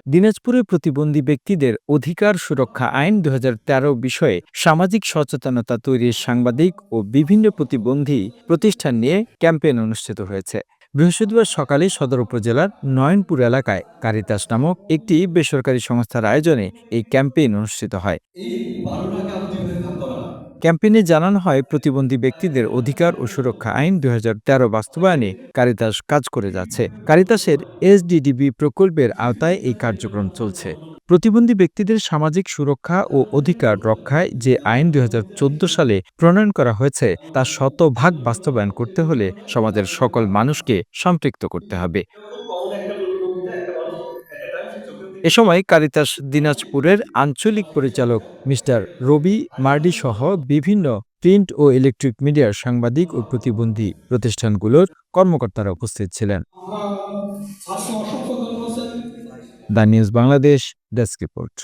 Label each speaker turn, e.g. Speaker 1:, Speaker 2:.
Speaker 1: দিনাজপুরে প্রতিবন্ধী ব্যক্তিদের অধিকার সুরক্ষা আইন ২০১৩ বিষয়ে সামাজিক সচেতনতা তৈরির সাংবাদিক ও বিভিন্ন প্রতিবন্ধী প্রতিষ্ঠান নিয়ে ক্যাম্পেইন অনুষ্ঠিত হয়েছে। বৃহস্পতিবার সকালে সদর উপজেলার নয়নপুর এলাকায় কারিতাস নামক একটি বেসরকারি সংস্থার আয়োজনে এই ক্যাম্পেইন অনুষ্ঠিত হয়। ক্যাম্পেইনে জানানো হয়, প্রতিবন্ধী ব্যক্তিদের অধিকার ও সুরক্ষা আইন ২০১৩ বাস্তবায়নে কারিতাস কাজ করে যাচ্ছে। কারিতাসের এসডিডিবি প্রকল্পের আওতায় এই কার্যক্রম চলছে। প্রতিবন্ধী ব্যক্তিদের সামাজিক সুরক্ষা ও অধিকার রক্ষায় যে আইন ২০১৪ সালে প্রণয়ন করা হয়েছে তা শতভাগ বাস্তবায়ন করতে হলে সমাজের সকল মানুষকে সম্পৃক্ত করতে হবে। এ সময় কারিতাস দিনাজপুরের আঞ্চলিক পরিচালক মিস্টার রবি মার্ডি সহ বিভিন্ন প্রিন্ট ও ইলেকট্রিক মিডিয়ার সাংবাদিক ও প্রতিবন্ধী প্রতিষ্ঠানগুলোর কর্মকর্তারা উপস্থিত ছিলেন। The news Bangladesh desk report.